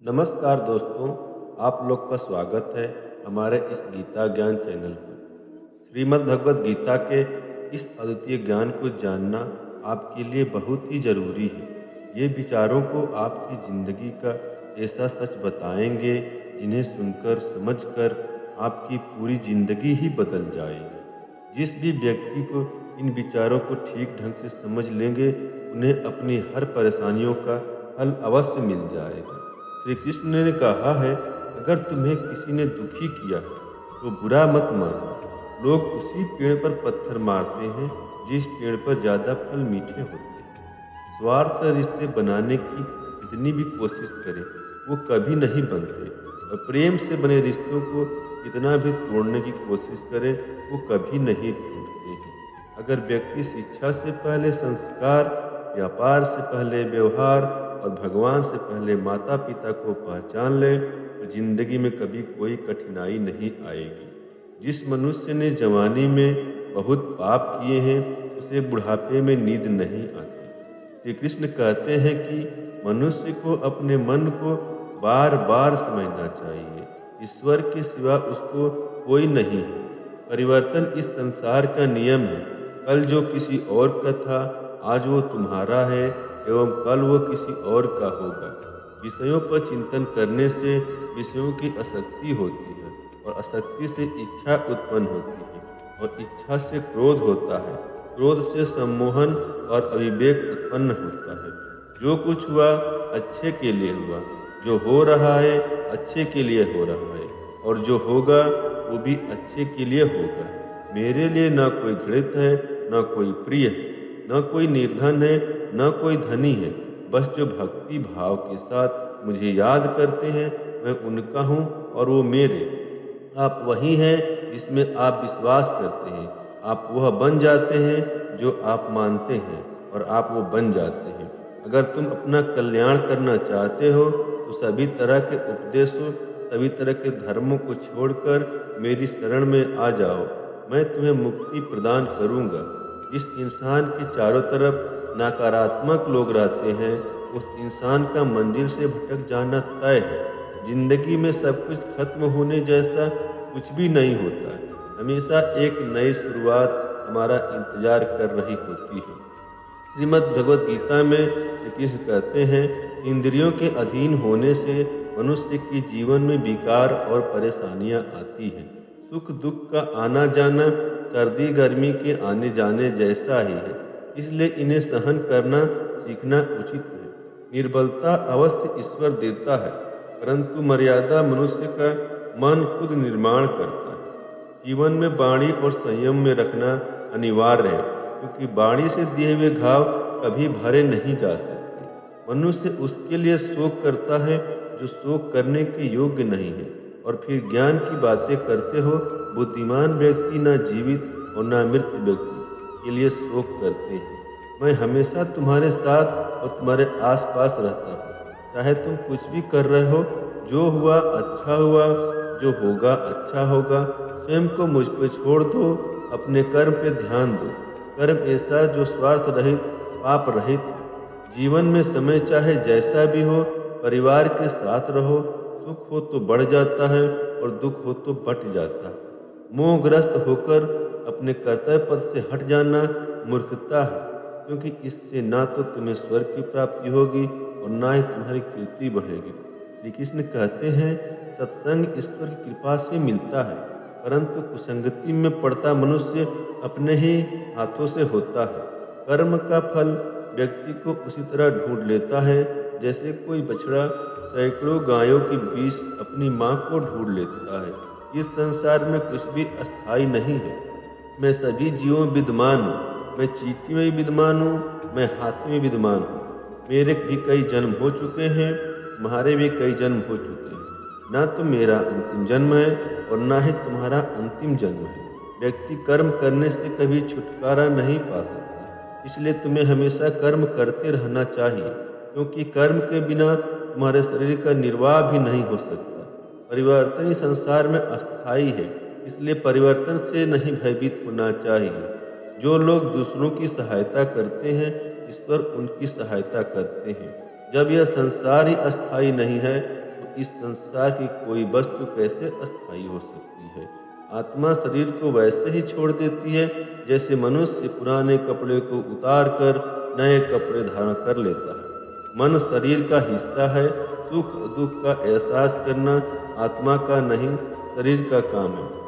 नमस्कार दोस्तों, आप लोग का स्वागत है हमारे इस गीता ज्ञान चैनल पर। श्रीमद् भगवत गीता के इस अद्वितीय ज्ञान को जानना आपके लिए बहुत ही ज़रूरी है। ये विचारों को आपकी ज़िंदगी का ऐसा सच बताएंगे जिन्हें सुनकर समझकर आपकी पूरी ज़िंदगी ही बदल जाएगी। जिस भी व्यक्ति को इन विचारों को ठीक ढंग से समझ लेंगे, उन्हें अपनी हर परेशानियों का हल अवश्य मिल जाएगा। श्री कृष्ण ने कहा है, अगर तुम्हें किसी ने दुखी किया है तो बुरा मत मानो। लोग उसी पेड़ पर पत्थर मारते हैं जिस पेड़ पर ज़्यादा फल मीठे होते हैं। स्वार्थ से रिश्ते बनाने की जितनी भी कोशिश करें, वो कभी नहीं बनते, और प्रेम से बने रिश्तों को कितना भी तोड़ने की कोशिश करें, वो कभी नहीं टूटते हैं। अगर व्यक्ति शिक्षा से पहले संस्कार, व्यापार से पहले व्यवहार और भगवान से पहले माता पिता को पहचान ले, तो जिंदगी में कभी कोई कठिनाई नहीं आएगी। जिस मनुष्य ने जवानी में बहुत पाप किए हैं, उसे बुढ़ापे में नींद नहीं आती। श्री कृष्ण कहते हैं कि मनुष्य को अपने मन को बार बार समझना चाहिए। ईश्वर के सिवा उसको कोई नहीं है। परिवर्तन इस संसार का नियम है। कल जो किसी और का था, आज वो तुम्हारा है एवं कल वो किसी और का होगा। विषयों पर चिंतन करने से विषयों की आसक्ति होती है, और आसक्ति से इच्छा उत्पन्न होती है, और इच्छा से क्रोध होता है। क्रोध से सम्मोहन और अविवेक उत्पन्न होता है। जो कुछ हुआ अच्छे के लिए हुआ, जो हो रहा है अच्छे के लिए हो रहा है, और जो होगा वो भी अच्छे के लिए होगा। मेरे लिए न कोई घृणित है, न कोई प्रिय है, न कोई निर्धन है, न कोई धनी है। बस जो भक्ति भाव के साथ मुझे याद करते हैं, मैं उनका हूँ और वो मेरे। आप वही हैं जिसमें आप विश्वास करते हैं। आप वह बन जाते हैं जो आप मानते हैं, और आप वो बन जाते हैं। अगर तुम अपना कल्याण करना चाहते हो तो सभी तरह के उपदेशों, सभी तरह के धर्मों को छोड़कर मेरी शरण में आ जाओ। मैं तुम्हें मुक्ति प्रदान करूँगा। जिस इंसान के चारों तरफ नकारात्मक लोग रहते हैं, उस इंसान का मंजिल से भटक जाना तय है। जिंदगी में सब कुछ खत्म होने जैसा कुछ भी नहीं होता है। हमेशा एक नई शुरुआत हमारा इंतजार कर रही होती है। श्रीमद् भगवत गीता में श्री कृष्ण कहते हैं, इंद्रियों के अधीन होने से मनुष्य के जीवन में विकार और परेशानियां आती हैं। सुख दुख का आना जाना सर्दी गर्मी के आने जाने जैसा ही है, इसलिए इन्हें सहन करना सीखना उचित है। निर्बलता अवश्य ईश्वर देता है, परंतु मर्यादा मनुष्य का मन खुद निर्माण करता है। जीवन में वाणी और संयम में रखना अनिवार्य है, क्योंकि वाणी से दिए हुए घाव कभी भरे नहीं जा सकते। मनुष्य उसके लिए शोक करता है जो शोक करने के योग्य नहीं है, और फिर ज्ञान की बातें करते हो। बुद्धिमान व्यक्ति न जीवित और न मृत व्यक्ति के लिए शोक करते हैं। मैं हमेशा तुम्हारे साथ और तुम्हारे आसपास रहता हूँ, चाहे तुम कुछ भी कर रहे हो। जो हुआ अच्छा हुआ, जो होगा अच्छा होगा। स्वयं को मुझ पर छोड़ दो, अपने कर्म पे ध्यान दो। कर्म ऐसा जो स्वार्थ रहित, पाप रहित। जीवन में समय चाहे जैसा भी हो, परिवार के साथ रहो। सुख हो तो बढ़ जाता है, और दुख हो तो बट जाता है। मोहग्रस्त होकर अपने कर्तव्य पद से हट जाना मूर्खता है, क्योंकि इससे ना तो तुम्हें स्वर्ग की प्राप्ति होगी और ना ही तुम्हारी कीर्ति बढ़ेगी। श्री कृष्ण कहते हैं, सत्संग ईश्वर की कृपा से मिलता है, परंतु कुसंगति में पड़ता मनुष्य अपने ही हाथों से होता है। कर्म का फल व्यक्ति को उसी तरह ढूंढ लेता है, जैसे कोई बछड़ा सैकड़ों गायों के बीच अपनी माँ को ढूंढ लेता है। इस संसार में कुछ भी अस्थाई नहीं है। मैं सभी जीवों में विद्यमान हूँ। मैं चींटी में भी विद्यमान हूँ, मैं हाथी में विद्यमान हूँ। मेरे भी कई जन्म हो चुके हैं, तुम्हारे भी कई जन्म हो चुके हैं। ना तो मेरा अंतिम जन्म है और ना ही तुम्हारा अंतिम जन्म है। व्यक्ति कर्म करने से कभी छुटकारा नहीं पा सकता, इसलिए तुम्हें हमेशा कर्म करते रहना चाहिए, क्योंकि कर्म के बिना तुम्हारे शरीर का निर्वाह भी नहीं हो सकता। परिवर्तन ही संसार में अस्थायी है, इसलिए परिवर्तन से नहीं भयभीत होना चाहिए। जो लोग दूसरों की सहायता करते हैं, ईश्वर उनकी सहायता करते हैं। जब यह संसार ही अस्थायी नहीं है, इस संसार की कोई वस्तु कैसे अस्थायी हो सकती है। आत्मा शरीर को वैसे ही छोड़ देती है जैसे मनुष्य पुराने कपड़े को उतार कर नए कपड़े धारण कर लेता है। मन शरीर का हिस्सा है। सुख दुख का एहसास करना आत्मा का नहीं, शरीर का काम है।